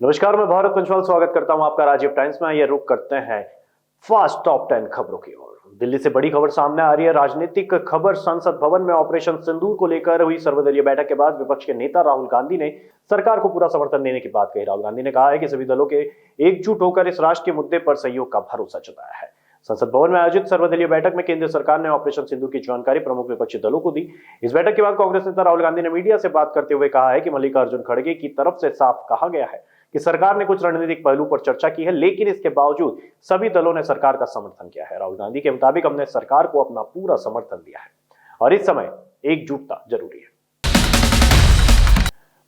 नमस्कार, मैं भारत पंचवाल स्वागत करता हूं आपका राजीव टाइम्स में। ये रुक करते हैं फास्ट टॉप 10 खबरों की ओर। दिल्ली से बड़ी खबर सामने आ रही है। राजनीतिक खबर, संसद भवन में ऑपरेशन सिंदूर को लेकर हुई सर्वदलीय बैठक के बाद विपक्ष के नेता राहुल गांधी ने सरकार को पूरा समर्थन देने की बात कही। राहुल गांधी ने कहा है कि सभी दलों के एकजुट होकर इस राष्ट्रीय मुद्दे पर सहयोग का भरोसा जताया है। संसद भवन में आयोजित सर्वदलीय बैठक में केंद्र सरकार ने ऑपरेशन सिंदूर की जानकारी प्रमुख विपक्षी दलों को दी। इस बैठक के बाद कांग्रेस नेता राहुल गांधी ने मीडिया से बात करते हुए कहा है कि मल्लिकार्जुन खड़गे की तरफ से साफ कहा गया है कि सरकार ने कुछ रणनीतिक पहलू पर चर्चा की है, लेकिन इसके बावजूद सभी दलों ने सरकार का समर्थन किया है। राहुल गांधी के मुताबिक हमने सरकार को अपना पूरा समर्थन दिया है और इस समय एकजुटता जरूरी है।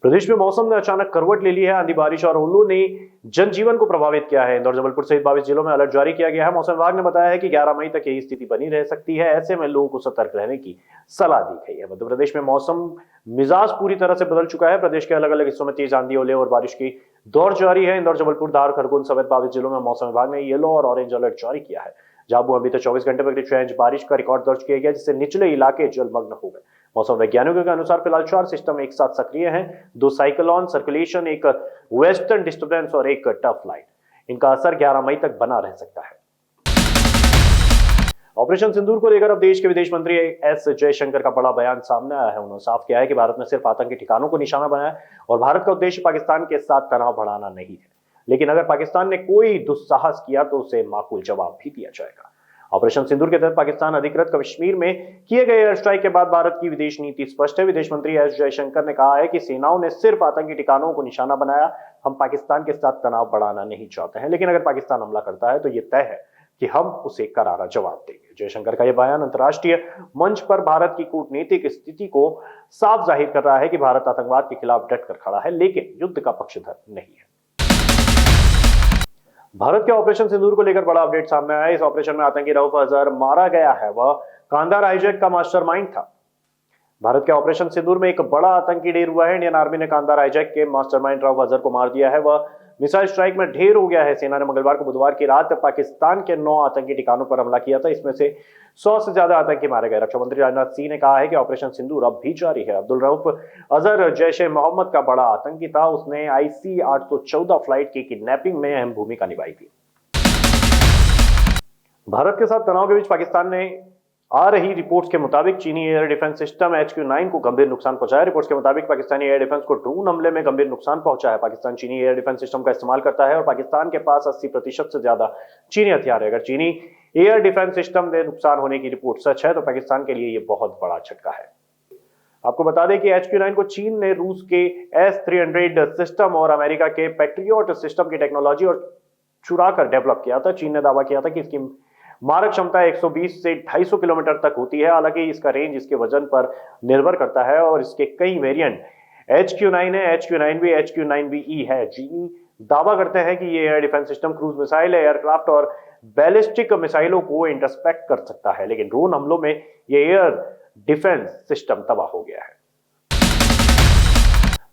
प्रदेश में मौसम ने अचानक करवट ले ली है। आंधी, बारिश और ओलों ने जनजीवन को प्रभावित किया है। इंदौर, जबलपुर सहित 22 जिलों में अलर्ट जारी किया गया है। मौसम विभाग ने बताया है कि 11 मई तक यही स्थिति बनी रह सकती है। ऐसे में लोगों को सतर्क रहने की सलाह दी गई है। मध्य प्रदेश में मौसम मिजाज पूरी तरह से बदल चुका है। प्रदेश के अलग अलग हिस्सों में तेज आंधी, ओले और बारिश की दौर जारी है। इंदौर, जबलपुर, धार, खरगोन समेत 22 जिलों में मौसम विभाग ने येलो और ऑरेंज अलर्ट जारी किया है। झाबुआ अभी तक 24 घंटे में करीब 6 इंच बारिश का रिकॉर्ड दर्ज किया गया, जिससे निचले इलाके जलमग्न हो गए। मौसम वैज्ञानिकों के अनुसार फिलहाल 4 सिस्टम एक साथ सक्रिय हैं। 2 साइक्लोन सर्कुलेशन, एक वेस्टर्न डिस्टर्बेंस और एक टफ लाइट। इनका असर 11 मई तक बना रह सकता है। ऑपरेशन सिंदूर को लेकर अब देश के विदेश मंत्री एस जयशंकर का बड़ा बयान सामने आया है। उन्होंने साफ किया है कि भारत ने सिर्फ आतंकी ठिकानों को निशाना बनाया और भारत का उद्देश्य पाकिस्तान के साथ तनाव बढ़ाना नहीं है, लेकिन अगर पाकिस्तान ने कोई दुस्साहस किया तो उसे माकूल जवाब भी दिया जाएगा। ऑपरेशन सिंदूर के तहत पाकिस्तान अधिकृत कश्मीर में किए गए एयर स्ट्राइक के बाद भारत की विदेश नीति स्पष्ट है। विदेश मंत्री एस जयशंकर ने कहा है कि सेनाओं ने सिर्फ आतंकी ठिकानों को निशाना बनाया। हम पाकिस्तान के साथ तनाव बढ़ाना नहीं चाहते हैं, लेकिन अगर पाकिस्तान हमला करता है तो यह तय है कि हम उसे करारा जवाब देंगे। जयशंकर का यह बयान अंतर्राष्ट्रीय मंच पर भारत की कूटनीतिक स्थिति को साफ जाहिर कर रहा है कि भारत आतंकवाद के खिलाफ डटकर खड़ा है, लेकिन युद्ध का पक्षधर नहीं है। भारत के ऑपरेशन सिंदूर को लेकर बड़ा अपडेट सामने आया है। इस ऑपरेशन में आतंकी रऊफ अजहर मारा गया है। वह कांधार हाईजैक का मास्टरमाइंड था। भारत के ऑपरेशन सिंदूर में एक बड़ा आतंकी ढेर हुआ है। इंडियन आर्मी ने कांधार हाईजैक के मास्टरमाइंड रऊफ अजहर को मार दिया है। वह मिसाइल स्ट्राइक में ढेर हो गया है। सेना ने मंगलवार को बुधवार की रात पाकिस्तान के 9 आतंकी ठिकानों पर हमला किया था। इसमें से 100 से ज्यादा आतंकी मारे गए। रक्षा मंत्री राजनाथ सिंह ने कहा है कि ऑपरेशन सिंदूर अब भी जारी है। अब्दुल रऊफ अजहर जैश ए मोहम्मद का बड़ा आतंकी था। उसने IC 814 फ्लाइट की किडनैपिंग में अहम भूमिका निभाई थी। भारत के साथ तनाव के बीच पाकिस्तान ने आ रही रिपोर्ट्स के मुताबिक चीनी एयर डिफेंस सिस्टम HQ-9 को गंभीर नुकसान पहुंचा है। रिपोर्ट्स के मुताबिक पाकिस्तानी एयर डिफेंस को ड्रोन हमले में गंभीर नुकसान पहुंचा है। पाकिस्तान चीनी एयर डिफेंस सिस्टम का इस्तेमाल करता है और पाकिस्तान के पास 80% से ज्यादा चीनी हथियार है। अगर चीनी एयर डिफेंस सिस्टम में नुकसान होने की रिपोर्ट सच है तो पाकिस्तान के लिए यह बहुत बड़ा झटका है। आपको बता दें कि HQ-9 को चीन ने रूस के S-300 सिस्टम और अमेरिका के पैट्रियोट सिस्टम की टेक्नोलॉजी और चुरा कर डेवलप किया था। चीन ने दावा किया था कि इसकी मारक क्षमता 120 से 250 किलोमीटर तक होती है। हालांकि इसका रेंज इसके वजन पर निर्भर करता है और इसके कई वेरिएंट HQ-9 है, HQ-9B, HQ-9BE है। चीनी दावा करते हैं कि ये air defence system cruise missile, aircraft और बैलिस्टिक मिसाइलों को इंटरसेप्ट कर सकता है, लेकिन ड्रोन हमलों में ये एयर डिफेंस सिस्टम तबाह हो गया है।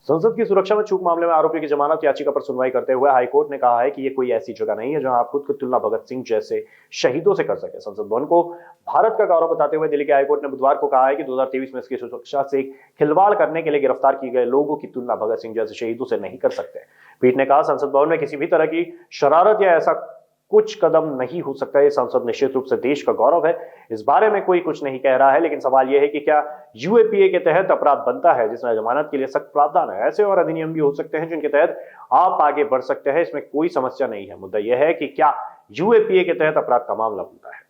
संसद की सुरक्षा में चूक मामले में आरोपी की जमानत याचिका पर सुनवाई करते हुए हाईकोर्ट ने कहा है कि यह कोई ऐसी जगह नहीं है जहां आप खुद की तुलना भगत सिंह जैसे शहीदों से कर सके। संसद भवन को भारत का गौरव बताते हुए दिल्ली के हाईकोर्ट ने बुधवार को कहा है कि 2023 में इसकी सुरक्षा से खिलवाड़ करने के लिए गिरफ्तार किए गए लोगों की तुलना भगत सिंह जैसे शहीदों से नहीं कर सकते। पीठ ने कहा, संसद भवन में किसी भी तरह की शरारत या ऐसा कुछ कदम नहीं हो सकता है। संसद निश्चित रूप से देश का गौरव है, इस बारे में कोई कुछ नहीं कह रहा है, लेकिन सवाल यह है कि क्या UAPA के तहत अपराध बनता है जिसमें जमानत के लिए सख्त प्रावधान है। ऐसे और अधिनियम भी हो सकते हैं जिनके तहत आप आगे बढ़ सकते हैं, इसमें कोई समस्या नहीं है। मुद्दा यह है कि क्या UAPA के तहत अपराध का मामला बनता है।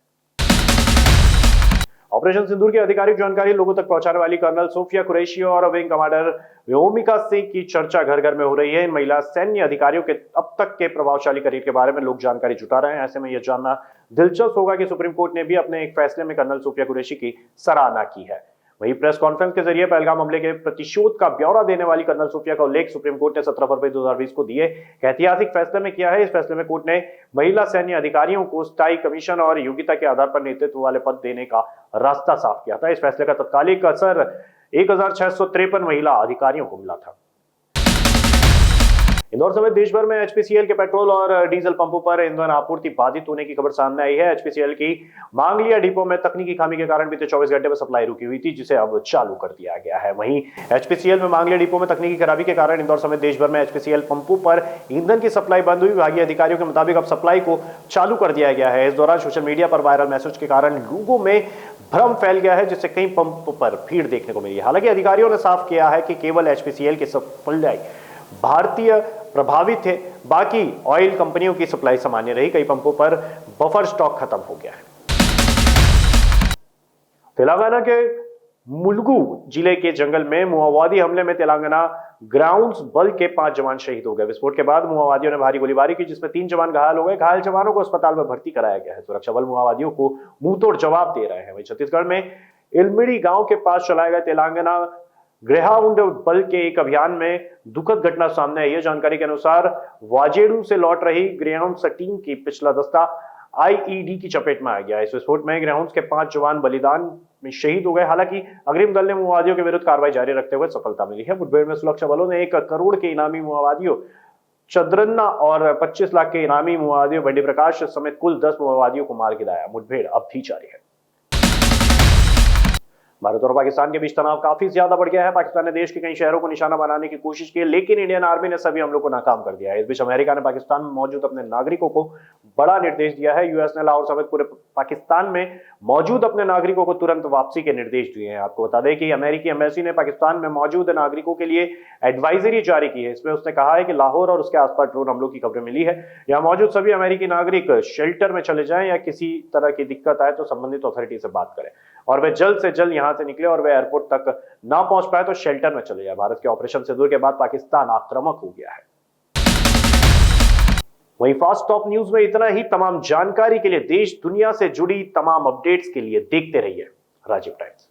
ऑपरेशन सिंदूर की आधिकारिक जानकारी लोगों तक पहुंचाने वाली कर्नल सोफिया कुरैशी और विंग कमांडर व्योमिका सिंह की चर्चा घर घर में हो रही है। इन महिला सैन्य अधिकारियों के अब तक के प्रभावशाली करियर के बारे में लोग जानकारी जुटा रहे हैं। ऐसे में यह जानना दिलचस्प होगा कि सुप्रीम कोर्ट ने भी अपने एक फैसले में कर्नल सोफिया कुरैशी की सराहना की है। वहीं प्रेस कॉन्फ्रेंस के जरिए पहलगाम हमले के प्रतिशोध का ब्यौरा देने वाली कर्नल सोफिया का उल्लेख सुप्रीम कोर्ट ने 17 फरवरी 2020 को दिए ऐतिहासिक फैसले में किया है। इस फैसले में कोर्ट ने महिला सैन्य अधिकारियों को स्थायी कमीशन और योग्यता के आधार पर नेतृत्व वाले पद देने का रास्ता साफ किया था। इस फैसले का तत्कालिक असर 1653 महिला अधिकारियों को मिला था। इंदौर समेत देश भर में एचपीसीएल के पेट्रोल और डीजल पंपों पर ईंधन आपूर्ति बाधित होने की खबर सामने आई है। एचपीसीएल की मांगलिया डिपो में तकनीकी खामी के कारण बीते 24 घंटे में सप्लाई रुकी हुई थी, जिसे अब चालू कर दिया गया है। वहीं एचपीसीएल में मांगलिया डिपो में तकनीकी खराबी के कारण इंदौर समेत देश भर में एचपीसीएल पंपों पर ईंधन की सप्लाई बंद हुई। विभागीय अधिकारियों के मुताबिक अब सप्लाई को चालू कर दिया गया है। इस दौरान सोशल मीडिया पर वायरल मैसेज के कारण लोगों में भ्रम फैल गया है, जिससे कई पंप पर भीड़ देखने को मिली है। हालांकि अधिकारियों ने साफ किया है कि केवल एचपीसीएल की सप्लाई भारतीय प्रभावित है, बाकी ऑयल कंपनियों की सप्लाई सामान्य रही। कई पंपों पर बफर स्टॉक खत्म हो गया है। तेलंगाना के मुलुगु जिले के जंगल में माओवादी हमले में तेलंगाना ग्राउंड्स बल के 5 जवान शहीद हो गए। विस्फोट के बाद माओवादियों ने भारी गोलीबारी की, जिसमें 3 जवान घायल हो गए। घायल जवानों को अस्पताल में भर्ती कराया गया है। सुरक्षा बल माओवादियों को मुंहतोड़ जवाब दे रहे हैं। वहीं छत्तीसगढ़ में इलमिड़ी गांव के पास चलाए गए तेलंगाना ग्रेहाउंड बल के एक अभियान में दुखद घटना सामने आई है। जानकारी के अनुसार वाजेडू से लौट रही ग्रेहाउंड टीम की पिछला दस्ता आईईडी की चपेट में आ गया। इस विस्फोट में ग्रेहाउंड के 5 जवान बलिदान में शहीद हो गए। हालांकि अग्रिम दल ने माओवादियों के विरुद्ध कार्रवाई जारी रखते हुए सफलता मिली है। मुठभेड़ में सुरक्षा बलों ने 1 करोड़ के इनामी माओवादियों चंद्रन्ना और 25 लाख के इनामी माओवादियों बंडी प्रकाश समेत कुल 10 माओवादियों को मार गिराया। मुठभेड़ अब भी जारी है। भारत और पाकिस्तान के बीच तनाव काफी ज्यादा बढ़ गया है। पाकिस्तान ने देश के कई शहरों को निशाना बनाने की कोशिश की, लेकिन इंडियन आर्मी ने सभी हमलों को नाकाम कर दिया है। इस बीच अमेरिका ने पाकिस्तान में मौजूद अपने नागरिकों को बड़ा निर्देश दिया है। यूएस ने लाहौर समेत पूरे पाकिस्तान में मौजूद अपने नागरिकों को तुरंत वापसी के निर्देश दिए हैं। आपको बता दें कि अमेरिकी एम्बेसी ने पाकिस्तान में मौजूद नागरिकों के लिए एडवाइजरी जारी की है। इसमें उसने कहा है कि लाहौर और उसके आसपास ड्रोन हमलों की खबरें मिली है। यहाँ मौजूद सभी अमेरिकी नागरिक शेल्टर में चले जाएं या किसी तरह की दिक्कत आए तो संबंधित अथॉरिटी से बात करें और वे जल्द से जल्द यहां से निकले और वे एयरपोर्ट तक ना पहुंच पाए तो शेल्टर में चले जाए। भारत के ऑपरेशन सिंदूर के बाद पाकिस्तान आक्रामक हो गया है। वहीं फास्ट टॉप न्यूज में इतना ही। तमाम जानकारी के लिए देश दुनिया से जुड़ी तमाम अपडेट्स के लिए देखते रहिए राजीव टाइम्स।